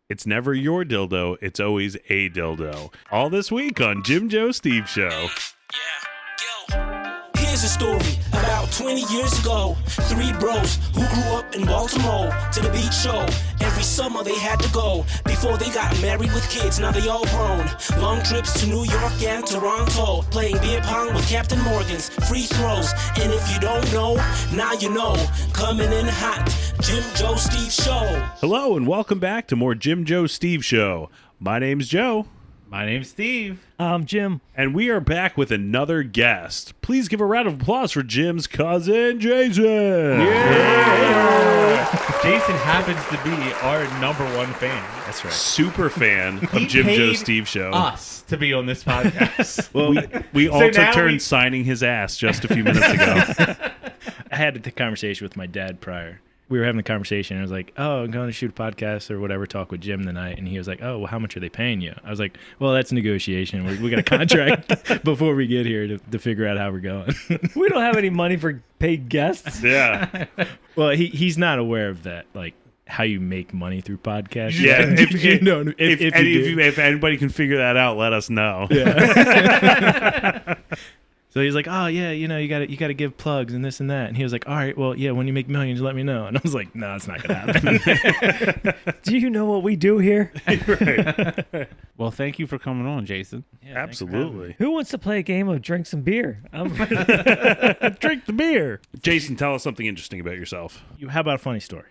It's never your dildo, it's always a dildo. All this week on Jim, Joe, Steve Show. Yeah, yo. Here's a story about 20 years ago. 3 bros who grew up in Baltimore to the beach show. Every summer they had to go before they got married with kids. Now they all grown. Long trips to New York and Toronto. Playing beer pong with Captain Morgan's. Free throws. And if you don't know, now you know. Coming in hot. Jim, Joe, Steve Show. Hello and welcome back to more Jim, Joe, Steve Show. My name's Joe. My name's Steve. I'm Jim. And we are back with another guest. Please give a round of applause for Jim's cousin, Jason. Yeah. Jason happens to be our number one fan. That's right. Super fan of He Jim, Joe, paid Steve Show. us to be on this podcast. Well, we all So took now turns signing his ass just a few minutes ago. I had the conversation with my dad prior. We were having a conversation, and I was like, oh, I'm going to shoot a podcast or whatever, talk with Jim tonight. And he was like, oh, well, how much are they paying you? I was like, well, that's negotiation. We got a contract before we get here to figure out how we're going. We don't have any money for paid guests. Yeah. Well, he's not aware of that, like how you make money through podcasts. Yeah. If If anybody can figure that out, let us know. Yeah. So he's like, oh yeah, you got to give plugs and this and that. And he was like, all right, well, yeah, when you make millions, let me know. And I was like, no, it's not gonna happen. Do you know what we do here? Right. Well, thank you for coming on, Jason. Yeah, Absolutely. Who wants to play a game of drink some beer? Drink the beer. Jason, tell us something interesting about yourself. How about a funny story?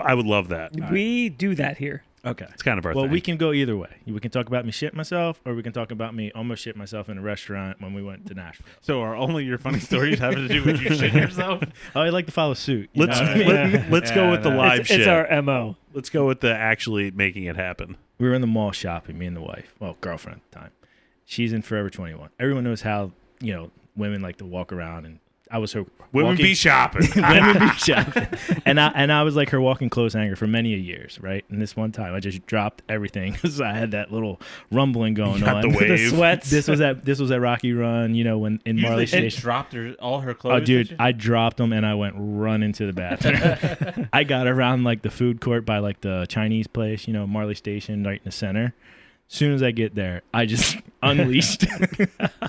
I would love that. We do that here. Okay. It's kind of our Well, thing. we can go either way. We can talk about me shit myself, or we can talk about me almost shit myself in a restaurant when we went to Nashville. So are only your funny stories having to do with you shitting yourself? Oh, I like to follow suit. Let's go with the live shit. It's our MO. Let's go with the actually making it happen. We were in the mall shopping, me and the wife. Well, girlfriend at the time. She's in Forever 21. Everyone knows how, women like to walk around, and I was her Women be shopping. Women be shopping. And I was like her walking clothes hanger for many a years, right? And this one time I just dropped everything because I had that little rumbling going on. The wave. The sweats. This was at Rocky Run, when in Marley Station. Dropped all her clothes. Oh, dude, I dropped them and I went run into the bathroom. I got around like the food court by like the Chinese place, Marley Station, right in the center. As soon as I get there, I just unleashed.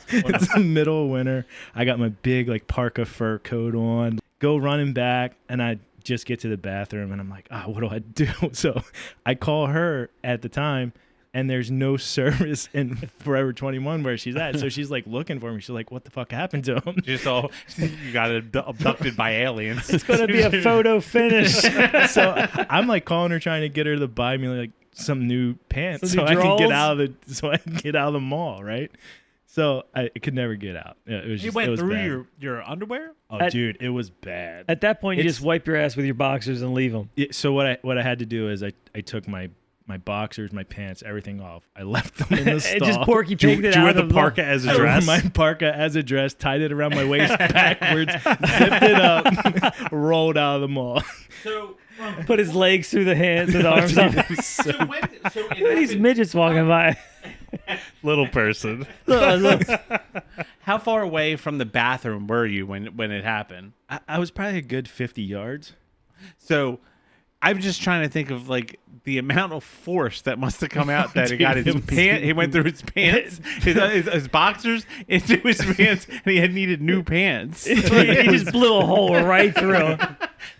It's the middle of winter. I got my big like parka fur coat on. Go running back, and I just get to the bathroom, and I'm like, what do I do? So I call her at the time, and there's no service in Forever 21 where she's at. So she's like looking for me. She's like, what the fuck happened to him? You got abducted by aliens. It's going to be a photo finish. So I'm like calling her, trying to get her to buy me like some new pants Some so new I can get drawers? out of the mall, right? So I could never get out. Yeah, it was You just, went it was through bad. your underwear? Oh, dude, it was bad. At that point, you It's- just wipe your ass with your boxers and leave them. So what I had to do is I took my boxers, my pants, everything off. I left them in the stall. And just Porky Do pigged it you wear out the of the parka as a I wore dress? my parka as a dress, tied it around my waist backwards, zipped it up, rolled out of the mall. So Put his legs through the hands, through the arms. Look at these midgets walking by. Little person. Look. how far away from the bathroom were you when it happened? I was probably a good 50 yards. So I'm just trying to think of like the amount of force that must have come out that he got his pants. He went through his pants, his boxers into his pants, and he had needed new pants. He just blew a hole right through.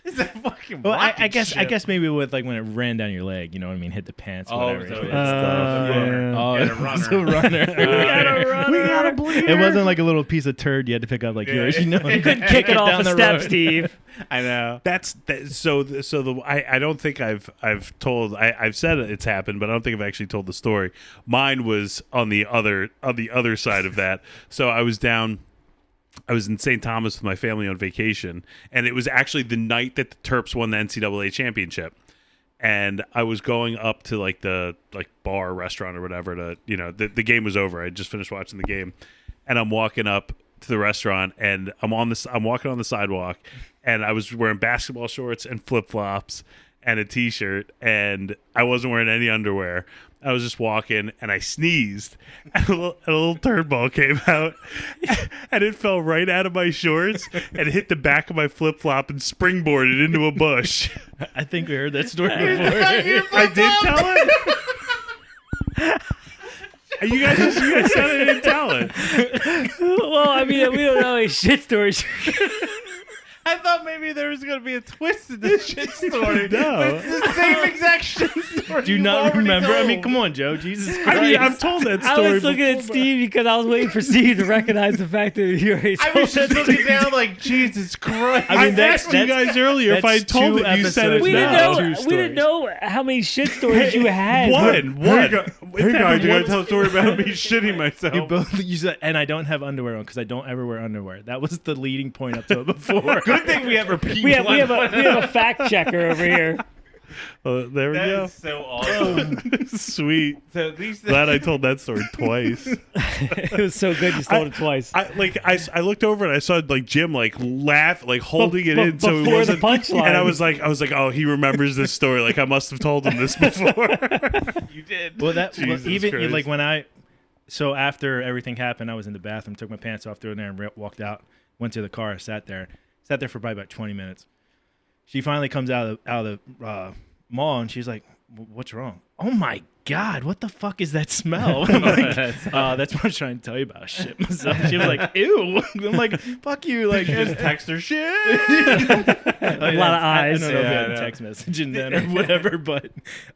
It's a fucking Well, I rocket guess ship. maybe with like when it ran down your leg, you know what I mean, hit the pants, Oh, whatever. so it it's is. yeah. Oh, Get a it was runner. a runner. We got a bleeder. It wasn't like a little piece of turd you had to pick up like yours. You Couldn't kick it off a step, Steve. I know. I don't think I've said it's happened, but I don't think I've actually told the story. Mine was on the other side of that. So I was in St. Thomas with my family on vacation, and it was actually the night that the Terps won the NCAA championship. And I was going up to like the bar, restaurant, or whatever to, the game was over. I just finished watching the game, and I'm walking up to the restaurant, and I'm walking on the sidewalk, and I was wearing basketball shorts and flip flops and a t-shirt, and I wasn't wearing any underwear. I was just walking, and I sneezed, and a little turd ball came out, and it fell right out of my shorts and hit the back of my flip flop and springboarded into a bush. I think we heard that story before. I did tell it. You guys said I didn't tell it. Well, I mean, we don't know any shit stories. I thought maybe there was going to be a twist in this shit story. No. It's the same exact shit story. Do you not remember? I mean, come on, Joe. Jesus Christ. I mean, I've told that story. I was looking at Steve because I was waiting for Steve to recognize the fact that you already I told was just that looking story. down like, Jesus Christ. I asked you guys earlier if I that's told two it. You said it. episodes We now. didn't know. Two We didn't know how many shit stories you had. One. Hey guys, you gotta tell a story about me shitting myself. You both you said, and I don't have underwear on because I don't ever wear underwear. That was the leading point up to it before. Good thing we have repeat. We have a fact checker over here. There we That go. is so awesome. Sweet. So these Glad I told that story twice. It was so good you told it twice. I looked over and I saw like Jim like laugh, like holding it Be- in, so it before the wasn't. punchline. And I was like, oh, he remembers this story. Like I must have told him this before. you did. Well, that Jesus even Christ. like so after everything happened, I was in the bathroom, took my pants off, threw it in there, and walked out. Went to the car, sat there for probably about 20 minutes. She finally comes out of the mall and she's like, "What's wrong?" "Oh my God, what the fuck is that smell?" I'm like, that's what I'm trying to tell you about. Shit myself. She was like, "Ew." I'm like, "Fuck you." Like, Just text her shit. A lot of eyes. I don't know if Yeah, you I had a know. text message in then or whatever, but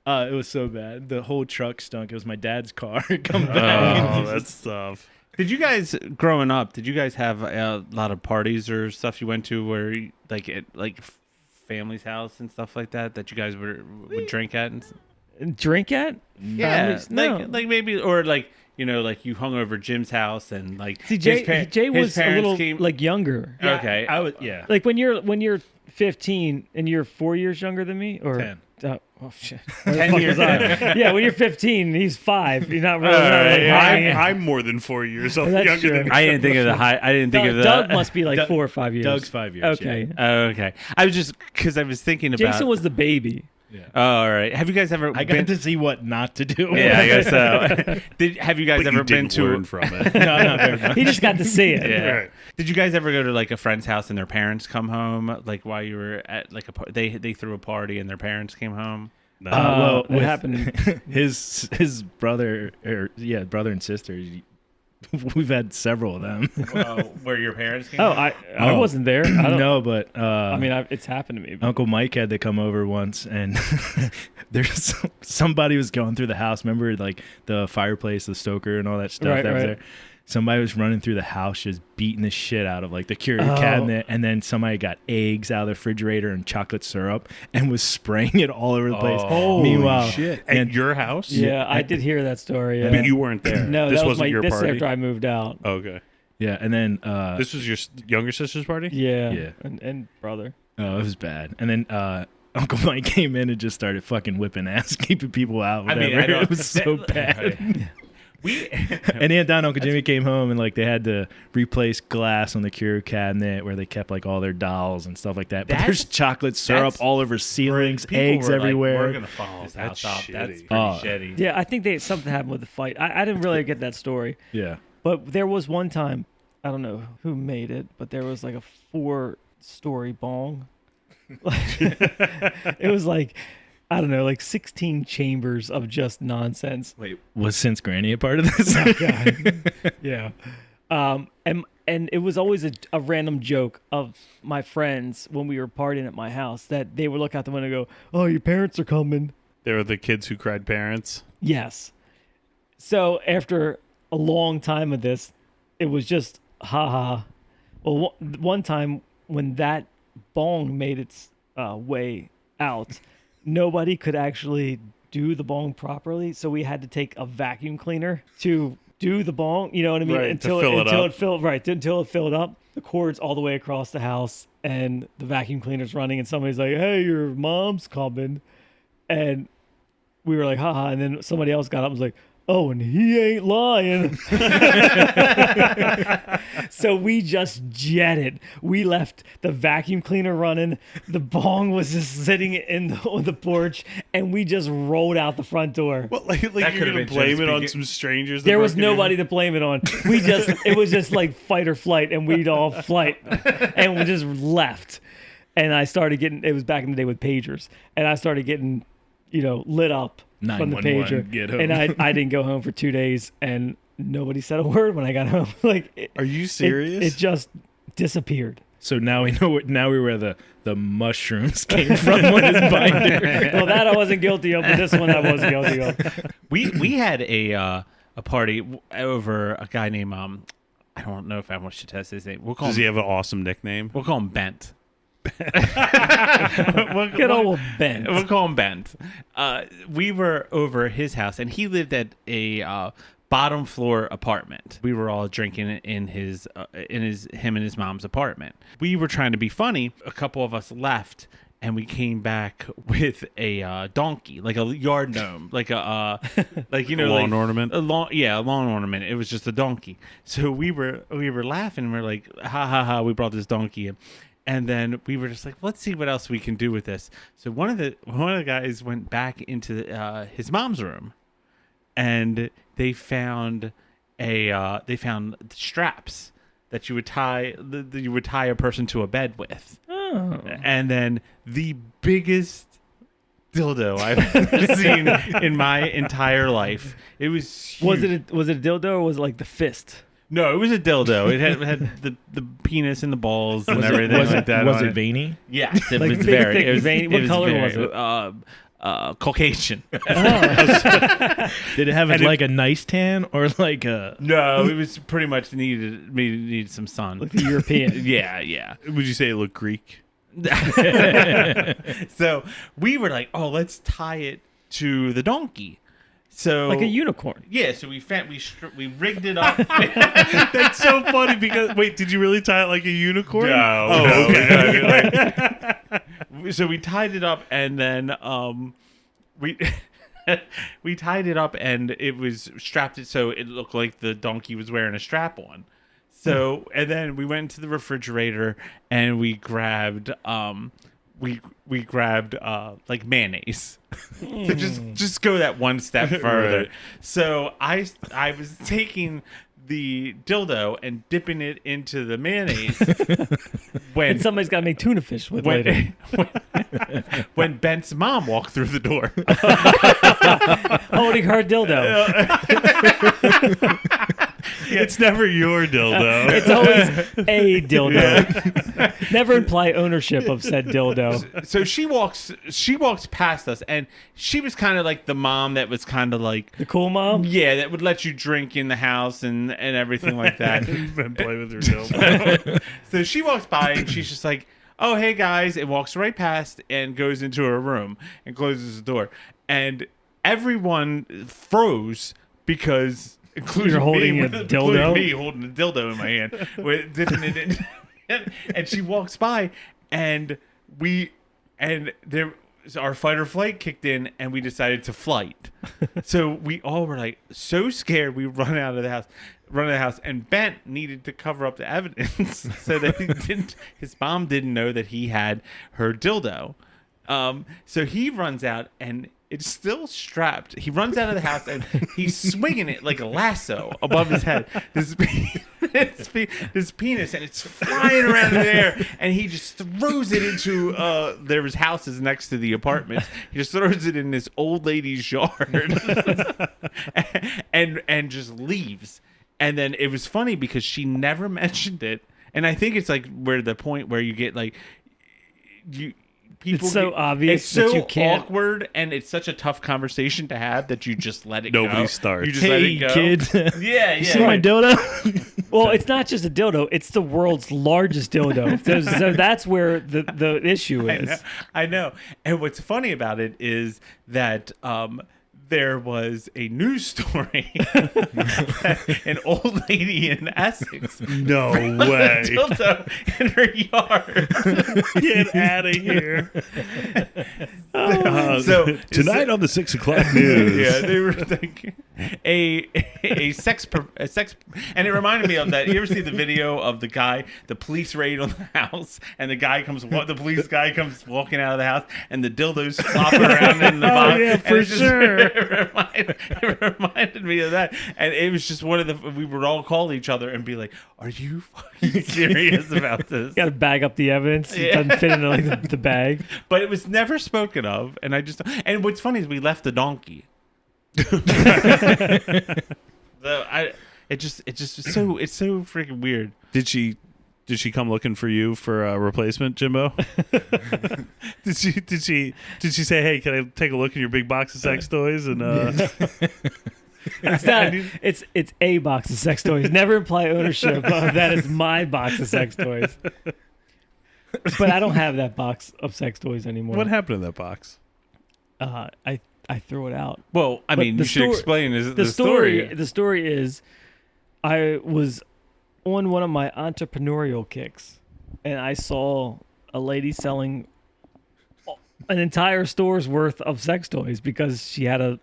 it was so bad. The whole truck stunk. It was my dad's car. Come back. Oh, that's tough. Did you guys, growing up, have a lot of parties or stuff you went to where, like, at family's house and stuff like that you guys would drink at? And Drink at? yeah, Families? No. like maybe, or like, you know, like you hung over Jim's house and like See, his Jay his was a parents little came. like younger. Okay, I was, yeah. Like when you're 15 and you're 4 years younger than me, or 10. Oh shit! 10 years. Yeah, when you're 15, he's 5. You're not really. All right, yeah. I'm more than 4 years old, That's younger true. than I didn't think of the high. I didn't think of the. Doug must be like Doug- 4 or 5 years. Doug's 5 years. Okay. Yeah. Oh, okay. I was just because I was thinking about. Jason was the baby. Oh, all right. Have you guys ever? I been got to see what not to do. Yeah, I guess so. Have you guys but ever you been didn't to? learn from it. No, not very much. He just got to see it. Yeah. Right. Did you guys ever go to like a friend's house and their parents come home? Like while you were at like they threw a party and their parents came home. No. Well, it happened. his brother, brother and sister. We've had several of them. Where your parents came Oh, home? I wasn't there. I don't. No, but I mean, it's happened to me. Uncle Mike had to come over once, and there's somebody was going through the house. Remember, like the fireplace, the stoker, and all that stuff Right, that was right. there. Somebody was running through the house, just beating the shit out of like the curio cabinet, and then somebody got eggs out of the refrigerator and chocolate syrup, and was spraying it all over the place. Oh, Meanwhile, Shit. and At your house? Yeah, I did hear that story. Yeah. But you weren't there. No, this that was wasn't your this party. is after I moved out. Oh, okay. yeah, and then This was your younger sister's party? Yeah. Yeah. And brother. oh, it was bad. And then Uncle Mike came in and just started fucking whipping ass, keeping people out. I mean, Whatever. I know. It was so bad. We And Aunt Don and Uncle Jimmy came home and like they had to replace glass on the curio cabinet where they kept like all their dolls and stuff like that. But there's chocolate syrup all over ceilings, people eggs were like, everywhere. we're gonna follow this That's house up. That's shitty. pretty Oh. shitty. Yeah, I think something happened with the fight. I didn't really get that story. Yeah. But there was one time, I don't know who made it, but there was like a 4-story bong. It was like, I don't know, like 16 chambers of just nonsense. Wait, was Since Granny a part of this? Yeah. And it was always a random joke of my friends when we were partying at my house that they would look out the window and go, "Oh, your parents are coming." They were the kids who cried parents. Yes. So after a long time of this, it was just haha. Well, one time when that bong made its way out, nobody could actually do the bong properly, so we had to take a vacuum cleaner to do the bong. You know what I mean? Right, to until fill it up. until it filled up. The cord's all the way across the house, and the vacuum cleaner's running, and somebody's like, "Hey, your mom's coming," and we were like, haha, and then somebody else got up and was like, "Oh, and he ain't lying." So we just jetted. We left the vacuum cleaner running. The bong was just sitting on the porch, and we just rolled out the front door. Well, like That you're could've gonna been blame just it on because- some strangers. that There was broke in? nobody to blame it on. It was just like fight or flight, and we'd all flight, and we just left. And I started getting, it was back in the day with pagers, and I started getting, lit up from the 911, pager, get home. and I didn't go home for 2 days, and nobody said a word when I got home. Like, Are you serious? It just disappeared. So now we know where the mushrooms came from on his binder. Well, that I wasn't guilty of, but this one I was guilty of. We had a party over a guy named I don't know if I should test his name. Does he have an awesome nickname? We'll call him Bent. Good old Ben. We'll call him Bent. We were over at his house, and he lived at a bottom floor apartment. We were all drinking in him and his mom's apartment. We were trying to be funny. A couple of us left, and we came back with a donkey, like a yard gnome, like a lawn ornament. A lawn ornament. It was just a donkey. So we were laughing. We're like, ha ha ha! We brought this donkey in. And then we were just like, let's see what else we can do with this. So one of the guys went back into his mom's room, and they found straps that you would tie a person to a bed with. Oh. And then the biggest dildo I've ever seen in my entire life. It was huge. Was it a dildo or was it like the fist? No, it was a dildo. It had the penis and the balls and everything like that. Was on it veiny? Yes, it Like was big, very. thick, It was veiny? What color was it? Caucasian. Did it have like a nice tan or like a? No, it was pretty much needed some sun. Like the European. Yeah. Would you say it looked Greek? So we were like, oh, let's tie it to the donkey. So Like a unicorn. Yeah, so we rigged it up. That's so funny because wait, did you really tie it like a unicorn? No. Okay. So we tied it up, and then we we tied it up, and it was strapped so it looked like the donkey was wearing a strap on. So and then we went to the refrigerator and we grabbed we grabbed like mayonnaise. So just go that one step further. Right. So I was taking the dildo and dipping it into the mayonnaise when And somebody's got to make tuna fish with later. when Bent's mom walked through the door. Holding her dildo. It's never your dildo. It's always a dildo. Never imply ownership of said dildo. So she walks past us, and she was kind of like the mom that was kind of like The cool mom? yeah, that would let you drink in the house and everything like that. And play with your dildo. So she walks by and she's just like, oh, hey guys, and walks right past and goes into her room and closes the door. And everyone froze because including You're holding me, a including dildo? me holding a dildo in my hand, with dipping it in. And she walks by and our fight or flight kicked in and we decided to flight. So we all were like so scared we run out of the house, and Bent needed to cover up the evidence so that his mom didn't know that he had her dildo. So he runs out and it's still strapped. He runs out of the house and he's swinging it like a lasso above his head. This penis, and it's flying around in the air. And he just throws it into there was houses next to the apartments. He just throws it in this old lady's yard, and just leaves. And then it was funny because she never mentioned it. And I think it's like where the point where you get like people It's so obvious it's that so you can't- awkward, and it's such a tough conversation to have that you just let it go. Nobody starts. You just let Hey it go. kids, Yeah, you see my right. dildo? Well, it's not just a dildo. It's the world's largest dildo. So that's where the issue is. I know. And what's funny about it is that there was a news story that an old lady in Essex No found a way. dildo in her yard. Get out of here. So Tonight on the 6 o'clock news. Yeah, they were thinking a sex, and it reminded me of that. You ever see the video of the police raid on the house, and the police guy comes walking out of the house, and the dildo's flopping around in the box. Oh, yeah, And for it just- sure. It reminded me of that, and it was just we would all call each other and be like, "Are you fucking serious about this?" Got to bag up the evidence. It doesn't fit into like the bag. But it was never spoken of, and what's funny is we left the donkey. It's so freaking weird. Did she come looking for you for a replacement, Jimbo? did she say, "Hey, can I take a look in your big box of sex toys?" And It's not. It's a box of sex toys. Never imply ownership. That is my box of sex toys. But I don't have that box of sex toys anymore. what happened to that box? I threw it out. Well, I But mean, the you should sto- explain The story. The story is, I was on one of my entrepreneurial kicks, and I saw a lady selling an entire store's worth of sex toys because she had an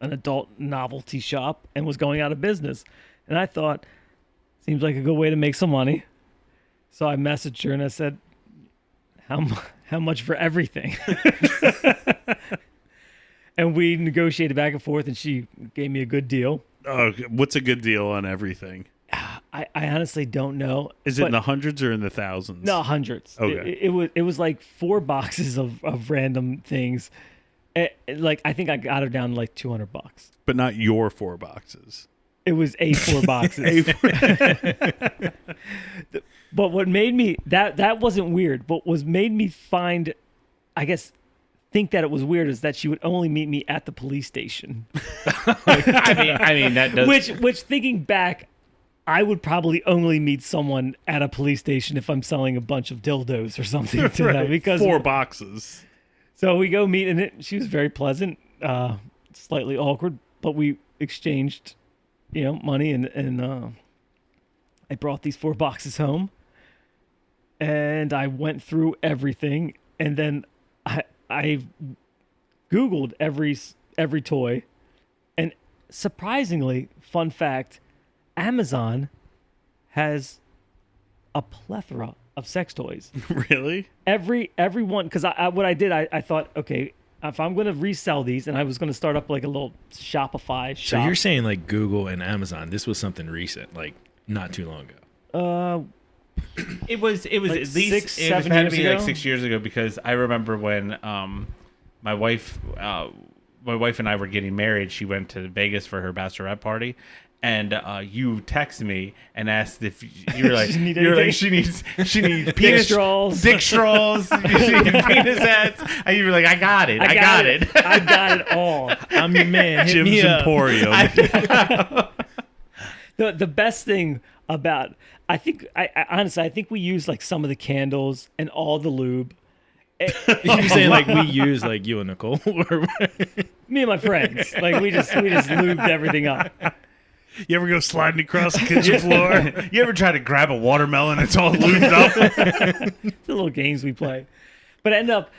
adult novelty shop and was going out of business. And I thought, seems like a good way to make some money. So I messaged her and I said, how much for everything? And we negotiated back and forth, and she gave me a good deal. Oh, what's a good deal on everything? I honestly don't know. Is it in the hundreds or in the thousands? No, hundreds. Okay. It was like 4 boxes of random things. Like, I think I got her down to like $200. But not your 4 boxes. It was 4 boxes. But what made me that wasn't weird. But what made me find, I guess, think that it was weird is that she would only meet me at the police station. I mean that does. Which thinking back, I would probably only meet someone at a police station if I'm selling a bunch of dildos or something to them. Because 4 boxes. So we go meet, and she was very pleasant, slightly awkward, but we exchanged, money, and I brought these 4 boxes home, and I went through everything, and then I Googled every toy, and surprisingly, fun fact, Amazon has a plethora of sex toys. Really? Every one, because I thought, okay, if I'm going to resell these, and I was going to start up like a little Shopify shop. So you're saying like Google and Amazon, this was something recent, like not too long ago. It was like at least 6, it was 7 had to years be like ago? 6 years ago, because I remember when my wife and I were getting married. She went to Vegas for her bachelorette party, and you texted me and asked if you were like, She need you're like anything? she needs Dick penis straws. dick straws, she needs penis heads, and you were like, I got it. I got it all. I'm your man. Hit Jim's me up. Emporium. The best thing about, I honestly think we used like some of the candles and all the lube. You're saying like we use like you and Nicole? Me and my friends, like we just lubed everything up. You ever go sliding across the kitchen floor? You ever try to grab a watermelon? It's all lubed up. The little games we play. But I end up,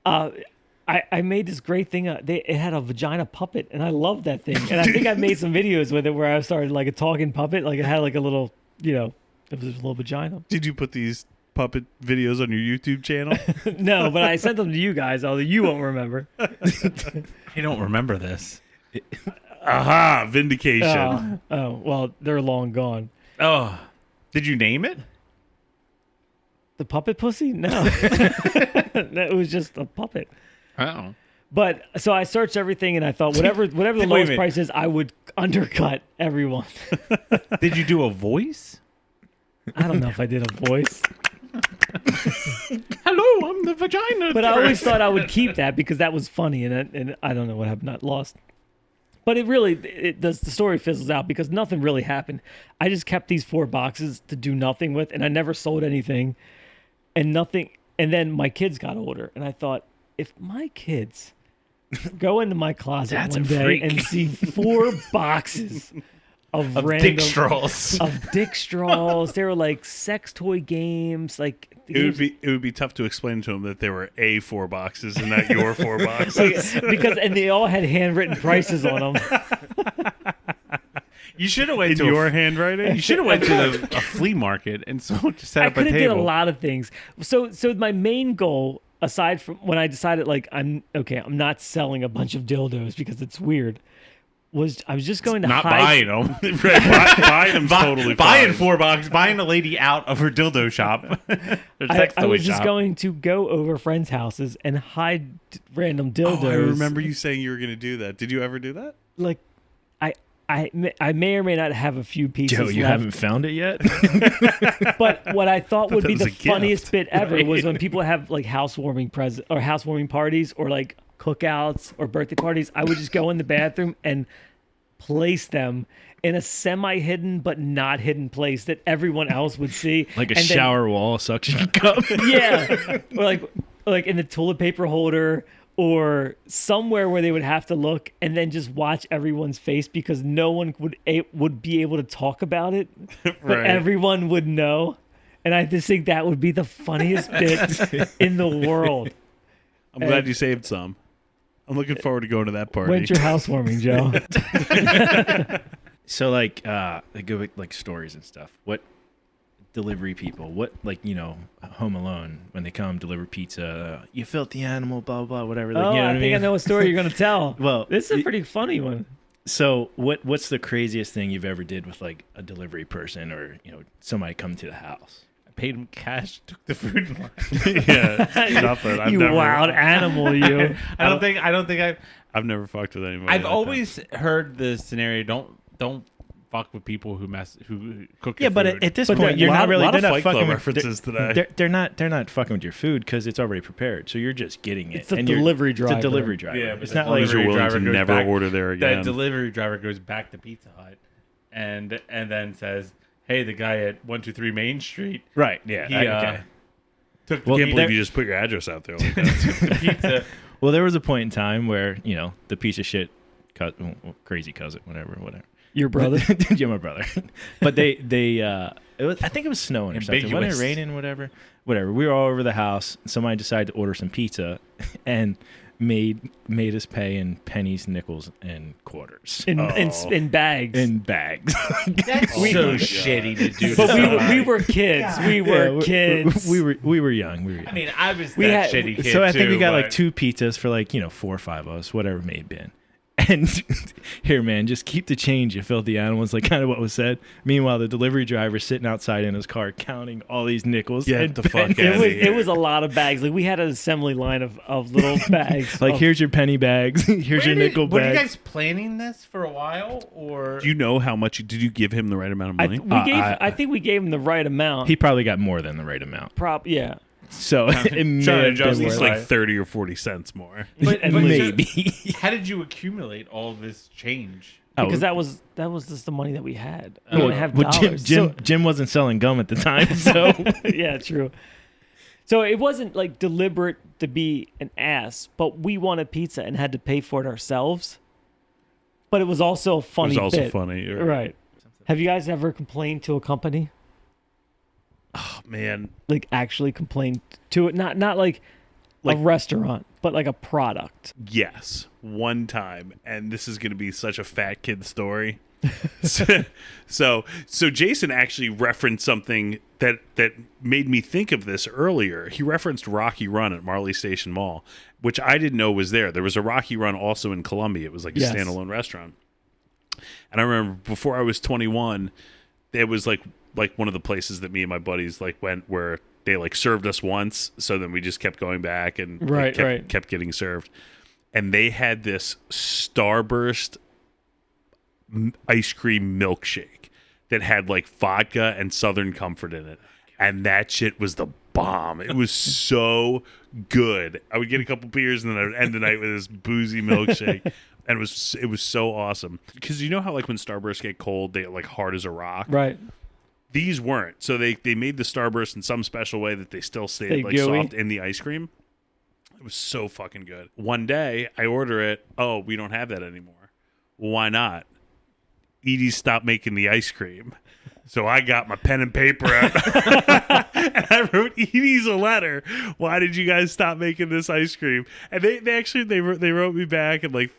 I made this great thing. It had a vagina puppet, and I loved that thing. And I think I made some videos with it where I started like a talking puppet. Like it had like a little, it was a little vagina. Did you put these puppet videos on your YouTube channel? No, but I sent them to you guys, although you won't remember. You don't remember this. Aha! Vindication. Oh, well, they're long gone. Oh, did you name it? The puppet pussy? No. It was just a puppet. Oh. But so I searched everything, and I thought whatever the Wait a lowest minute. price is, I would undercut everyone. Did you do a voice? I don't know if I did a voice, Hello, I'm the vagina. but I always thought I would keep that because that was funny, and I don't know what happened. Not lost. But the story fizzles out because nothing really happened. I just kept these 4 boxes to do nothing with, and I never sold anything, and nothing. And then my kids got older, and I thought, if my kids go into my closet That's one a day freak. and see 4 boxes of random dick straws. of dick straws, they were like sex toy games, like It would be tough to explain to them that there were 4 boxes and not your 4 boxes. and they all had handwritten prices on them. You should have went In to your a, handwriting? You should have went to a flea market and so just set I up a could have did a table. lot of things. So my main goal, aside from when I decided like I'm not selling a bunch of dildos because it's weird, I was just going to Not hide. buying them. Right, buying them's totally Buying fine. $4, buying a lady out of her dildo shop. Her sex I toy was just shop. going to go over friends' houses and hide random dildos. Oh, I remember you saying you were going to do that. Did you ever do that? Like, I may or may not have a few pieces Joe, you left. haven't found it yet? But what I thought would that be was the a gift. funniest bit ever was when people have like housewarming parties or like cookouts or birthday parties. I would just go in the bathroom and place them in a semi-hidden but not hidden place that everyone else would see. Like a And then- shower wall suction cup. yeah, or like in the toilet paper holder. Or somewhere where they would have to look and then just watch everyone's face because no one would be able to talk about it, but Right. everyone would know. And I just think that would be the funniest bit in the world. I'm glad you saved some. I'm looking forward to going to that party. When's your housewarming, Joe? So like go with like stories and stuff. What delivery people? What like Home Alone when they come deliver pizza? You filthy animal, blah blah, whatever. Like, Oh, you know what I think I know a story you're going to tell. Well, This is a pretty funny one. So what's the craziest thing you've ever did with like a delivery person or somebody come to the house? I paid him cash, took the food. And left. Yeah, nothing. You wild animal, you. I don't think I've never fucked with anybody. I've like always heard the scenario. Don't fuck with people who cook. Yeah, your but food. at this that. point, you're lot, not really lot they're of not Fight fucking Club with, references today. they're not fucking with your food because it's already prepared. So you're just getting it. It's a and you're- delivery It's a driver. delivery driver. Yeah, but it's the not like Because you're willing to driver goes never back- order there again. That delivery driver goes back to Pizza Hut and then says, "Hey, the guy at 123 Main Street, right. Yeah. he okay. took I the can't believe you just put your address out there like that. pizza." Well, there was a point in time where the piece of shit, crazy cousin, whatever. Your brother? Yeah, my brother. But I think it was snowing or something. Wasn't it Ambiguous. raining? Whatever. We were all over the house. Somebody decided to order some pizza, and made us pay in pennies, nickels, and quarters In bags. in bags. That's so shitty to do. But to we were kids. We were kids. We were young. We were young. I mean, I was We that had- shitty kid So I think too, we got but- like 2 pizzas for like 4 or 5 of us, whatever it may have been. And here, man, just keep the change, you filthy animals, like kind of what was said. Meanwhile, the delivery driver's sitting outside in his car counting all these nickels. Get and the fuck pennies. out of It was a lot of bags. Like we had an assembly line of little bags. Like, of- here's your penny bags. Here's your nickel Were you bags. guys planning this for a while, or Do you know how much? Did you give him the right amount of money? I think we gave him the right amount. He probably got more than the right amount. Yeah. So it may Trying to have adjust been these It's more like Right. 30 or 40 cents more. But maybe. how did you accumulate all this change? Because that was just the money that we had. We didn't have Well, dollars. Jim wasn't selling gum at the time, so Yeah, true. So it wasn't like deliberate to be an ass, but we wanted pizza and had to pay for it ourselves. But it was also a It funny was also bit. funny. Right. Have you guys ever complained to a company? Oh, man. Like actually complained to it? Not like a Like- restaurant, but like a product. Yes, one time, and this is going to be such a fat kid story. so Jason actually referenced something that made me think of this earlier. He referenced Rocky Run at Marley Station Mall, which I didn't know was there. There was a Rocky Run also in Columbia. It was like a Yes. standalone restaurant. And I remember before I was 21, it was like one of the places that me and my buddies like went where they like served us once, so then we just kept going back and like, Right. kept getting served. And they had this Starburst ice cream milkshake that had like vodka and Southern Comfort in it, and that shit was the bomb. It was so good. I would get a couple beers and then I would end the night with this boozy milkshake, and it was so awesome. Because you know how like when Starburst get cold, they get like hard as a rock. Right. These weren't. So they made the Starburst in some special way that they still Stay stayed like gooey. soft in the ice cream. It was so fucking good. One day I order it. Oh, we don't have that anymore. Well, why not? Edie stopped making the ice cream. So I got my pen and paper out and I wrote Edie's a letter. Why did you guys stop making this ice cream? And they wrote me back and like,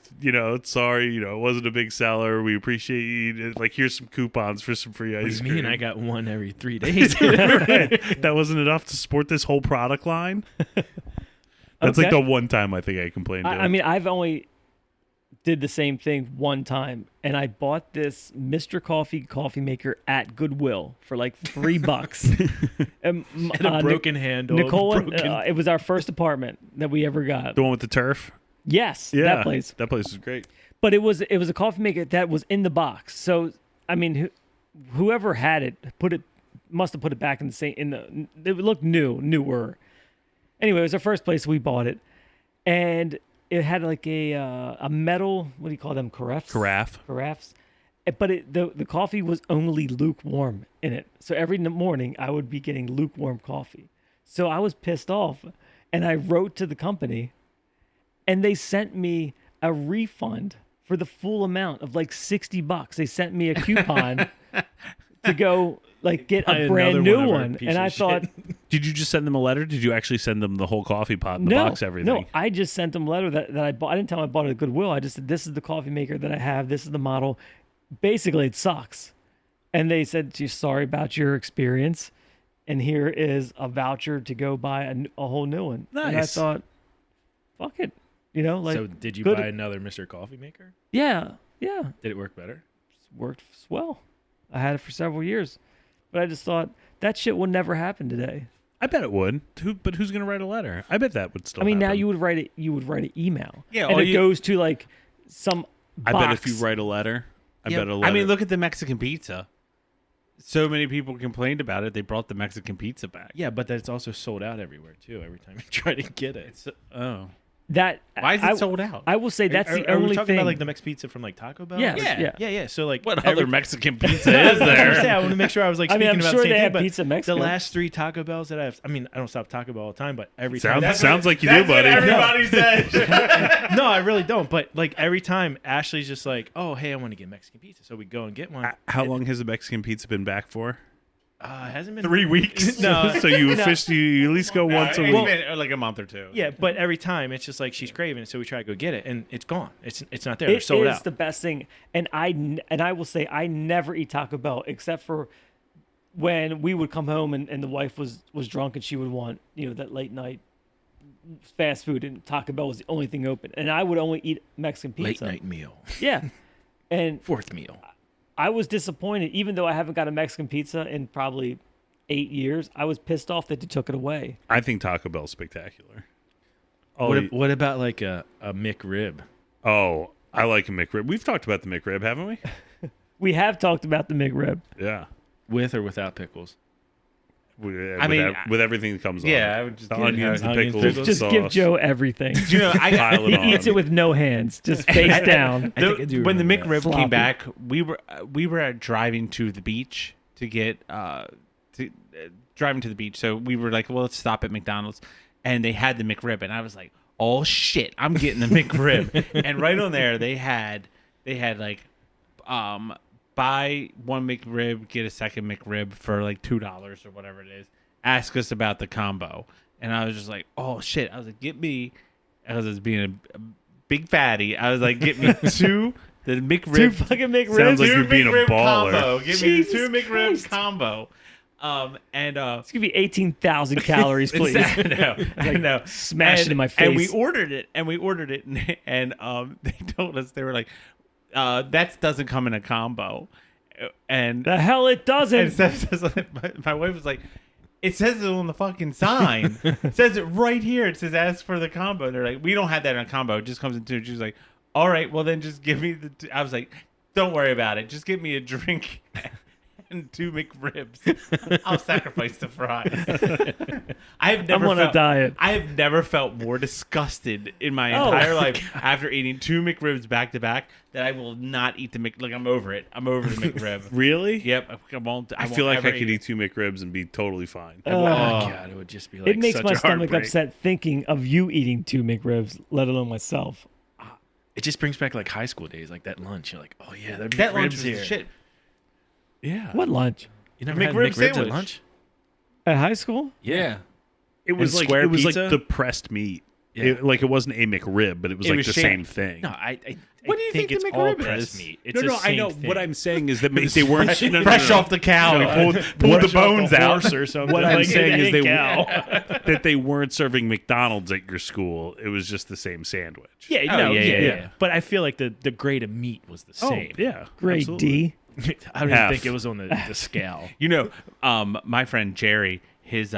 sorry, it wasn't a big seller. We appreciate you. Like, here's some coupons for some free what do ice you cream. mean I got one every 3 days? Right. That wasn't enough to support this whole product line. That's like Okay. the one time I think I complained. I mean, I've only did the same thing one time, and I bought this Mr. Coffee maker at Goodwill for like $3. And, And a broken handle. Nicole, broken... it was our first apartment that we ever got. The one with the turf. Yes, Yeah, that place. That place is great. But it was a coffee maker that was in the box. So I mean, whoever had it must have put it back in the same it looked newer. Anyway, it was our first place we bought it, and it had like a metal, what do you call them, carafes, but the coffee was only lukewarm in it. So every morning I would be getting lukewarm coffee. So I was pissed off, and I wrote to the company, and they sent me a refund for the full amount of like $60. They sent me a coupon to go like get a brand new one. And I thought, did you just send them a letter? Did you actually send them the whole coffee pot and the box, everything? No, I just sent them a letter that I bought. I didn't tell them I bought it at Goodwill. I just said, this is the coffee maker that I have. This is the model. Basically, it sucks. And they said, sorry about your experience. And here is a voucher to go buy a whole new one. Nice. And I thought, fuck it. You know, like. So did you buy another Mr. Coffee Maker? Yeah. Did it work better? Worked well. I had it for several years. But I just thought that shit would never happen today. I bet it would. But who's going to write a letter? I bet that would still. I mean, happen. now you would write it. You would write an email. Yeah, and or it goes to like some. I box. bet if you write a letter, I bet a letter. I mean, look at the Mexican pizza. So many people complained about it. They brought the Mexican pizza back. Yeah, but that's also sold out everywhere too. Every time you try to get it. That Why is it sold out? I will say that's the are we only talking thing. about like the Mexican pizza from like Taco Bell? Yes, Or- yeah. yeah. So like What every other Mexican pizza is there? I want to make sure I was like I mean, speaking I'm about sure the same they thing, have but pizza Mexico. The last 3 Taco Bells that I mean, I don't stop Taco Bell all the time, but every time sounds like you do, buddy. Everybody says. no, I really don't. But like every time, Ashley's just like, "Oh, hey, I want to get Mexican pizza," so we go and get one. How long has the Mexican pizza been back for? It hasn't been 3 weeks. No. So you at least go once a It's week. been like a month or two. Yeah, but every time it's just like she's craving it, so we try to go get it, and it's gone. It's not there. It They're sold is out. the best thing, and I will say I never eat Taco Bell except for when we would come home and the wife was drunk and she would want that late night fast food, and Taco Bell was the only thing open, and I would only eat Mexican pizza. Late night meal, Yeah, and 4th meal. I was disappointed, even though I haven't got a Mexican pizza in probably 8 years. I was pissed off that they took it away. I think Taco Bell's spectacular. What about like a McRib? Oh, I like a McRib. We've talked about the McRib, haven't we? We have talked about the McRib. Yeah. With or without pickles? With everything that comes on. Yeah, I would just the get onions, the onions, pickles, the Just sauce. give Joe everything. You know, Pile it He eats on. it with no hands, just face down. I think I do when the remember that. McRib Sloppy. came back, we were driving to the beach to get driving to the beach. So we were like, well, let's stop at McDonald's, and they had the McRib, and I was like, oh shit, I'm getting the McRib. And right on there, they had like buy one McRib, get a second McRib for like $2 or whatever it is. Ask us about the combo, and I was just like, oh shit. I was like, get me, as I was being a big fatty. I was like, get me the McRib. 2 fucking McRibs. Sounds like you're being a McRib baller. Combo. Give Jesus me 2 McRib Christ. combo. And It's gonna be 18,000 calories, please. I know. Smash it in my face. And we ordered it, and they told us, they were like, that doesn't come in a combo. And The hell it doesn't. and my wife was like, it says it on the fucking sign. It says it right here. It says ask for the combo. And they're like, we don't have that in a combo. It just comes in 2. She was like, all right, well then just give me the. I was like, don't worry about it. Just give me a drink and 2 McRibs. I'll sacrifice the fries. I'm on a diet. I have never felt more disgusted in my entire life after eating 2 McRibs back to back that I will not eat the Like, I'm over it. I'm over the McRib. Really? Yep. I won't. I feel like I could eat 2 McRibs and be totally fine. Oh god, it would just be like It makes such my a stomach heartbreak. upset thinking of you eating 2 McRibs, let alone myself. It just brings back like high school days, like that lunch. You're like, oh yeah, that That lunch McRib's was here. the shit. Yeah. What lunch? You never had McRib McRibs sandwich. at lunch? At high school? Yeah. It was And like square it was pizza? like the pressed meat. It wasn't a McRib, but it was It like was the shaped. same thing. No, I What do you think it's the all McRib pressed is? meat. It's the I same know. thing. What I'm saying is that they weren't Fresh off the cow, he pulled the bones out. or something. What I'm saying is that they weren't serving McDonald's at your school. It was just the same sandwich. Yeah, Oh, no, yeah. yeah. But I feel like the grade of meat was the same. yeah. Grade absolutely. D. I don't even Half. think it was on the scale. You know, my friend Jerry, his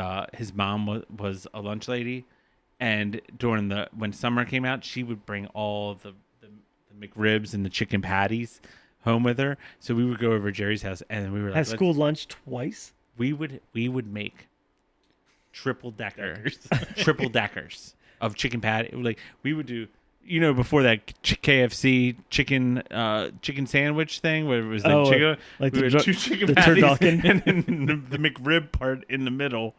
mom was a lunch lady, and when summer came out, she would bring all the McRibs and the chicken patties home with her. So we would go over to Jerry's house, and then we were like, Had school lunch twice. we would make triple deckers of chicken patty. Like we would do, before that KFC chicken sandwich thing where it was like chicken, like we the would tur- two chicken the patties turducken. and then the McRib part in the middle,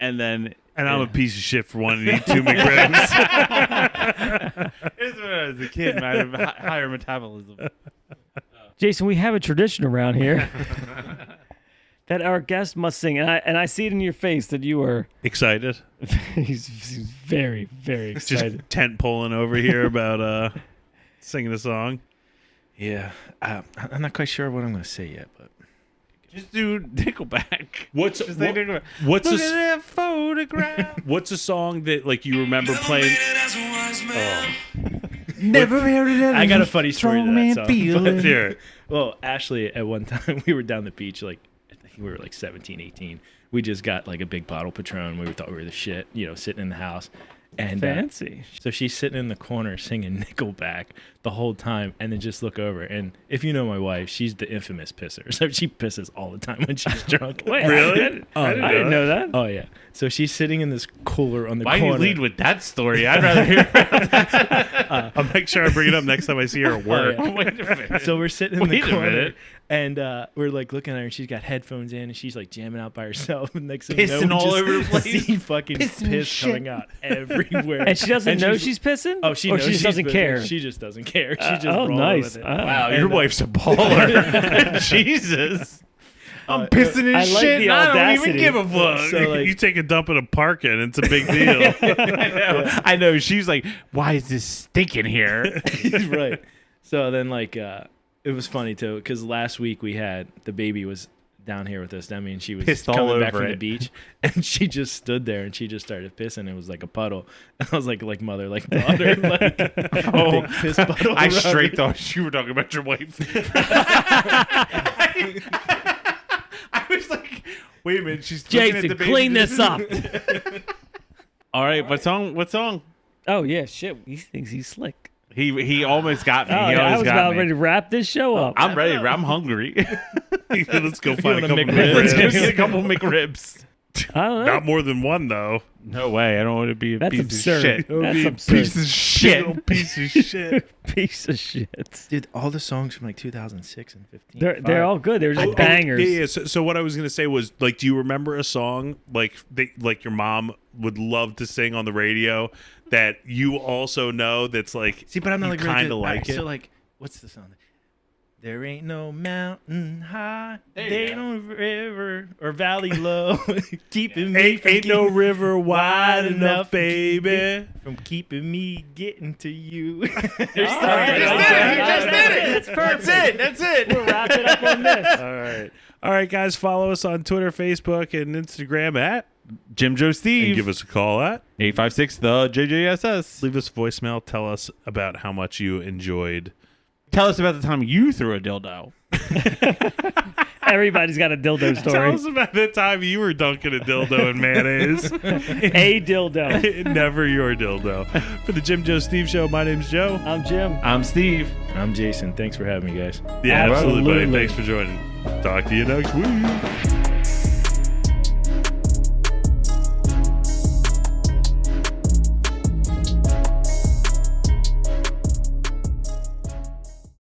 and then. And I'm a piece of shit for wanting to eat 2 McRibs. This is when I was a kid, I had higher metabolism. Jason, we have a tradition around here that our guest must sing, and I see it in your face that you are. Excited? He's very, very excited. Just tent pulling over here about singing a song. Yeah, I'm not quite sure what I'm going to say yet, but Just do Nickelback. What's Just say Nickelback. what's Look a, at that photograph. what's a song that like you remember playing? Never heard it. I got a funny story to that song. Let's hear it. Well, Ashley, at one time, we were down the beach, like, I think we were like 17, 18. We just got like a big bottle of Patron. We thought we were the shit, sitting in the house. And Fancy. So she's sitting in the corner singing Nickelback the whole time, and then just look over. And if you know my wife, she's the infamous pisser. So she pisses all the time when she's drunk. Wait, Really? I didn't know that. Oh, yeah. So she's sitting in this cooler on the Why do corner. you lead with that story? I'd rather hear I'll make sure I bring it up next time I see her at work. yeah. Wait a minute. So we're sitting in Wait the a corner, minute. and we're like looking at her, and she's got headphones in, and she's like jamming out by herself. And next thing Pissing you know, we all just over the place. see fucking Pissing piss shit. coming out everywhere. And she doesn't know she's pissing? Oh, she or knows she just she's doesn't pissing. care. She just doesn't care. She just oh, rolling nice. with it. Wow, And, your wife's a baller. Jesus. I'm pissing in I like shit the and I don't audacity. even give a fuck. So, like- you take a dump in a parking, it's a big deal. I know. She's like, why is this stinking here? Right. So then, like, it was funny too, because last week the baby was down here with us. I mean, she was Pissed all coming back over from the it. beach, and she just stood there and she just started pissing. It was like a puddle. And I was like mother, like daughter, like Oh, big piss puddle. I around straight her. thought you were talking about your wife. I was like, wait a minute. She's looking at the Jason, baby. clean this up. All right, what song? What song? Oh, yeah, shit. He thinks he's slick. He almost got me. Oh, He yeah, I almost was got about me. ready to wrap this show up. I'm ready. I'm hungry. Let's go find a want a couple McRib? Let's go McRibs. get a couple McRibs. I don't know. Not more than one though. No way. I don't want to be a That's piece absurd. of shit. That's be absurd. Piece of shit. Little piece of shit. Piece of shit. Dude, all the songs from like 2006 and 15. They're all good. They're just bangers. Yeah. So what I was gonna say was like, do you remember a song like your mom would love to sing on the radio that you also know that's like See, but I'm not like kind of really like good. it? So like, what's the song? There ain't no mountain high, There there you ain't no river or valley low, keeping me from Ain't no getting- river wide enough, baby. from keeping me getting to you. All right, That's perfect. That's it. We'll wrap it up on this. All right, guys. Follow us on Twitter, Facebook, and Instagram at Jim Joe and Steve. give us a call at 856 the JJSS. leave us a voicemail. Tell us about how much you enjoyed. Tell us about the time you threw a dildo. Everybody's got a dildo Tell story. us about the time you were dunking a dildo in mayonnaise. A dildo. Never your dildo. For the Jim Joe Steve Show, my name's Joe. I'm Jim. I'm Steve. I'm Jason. Thanks for having me, guys. Yeah, absolutely, buddy. Absolutely. Thanks for joining. Talk to you next week.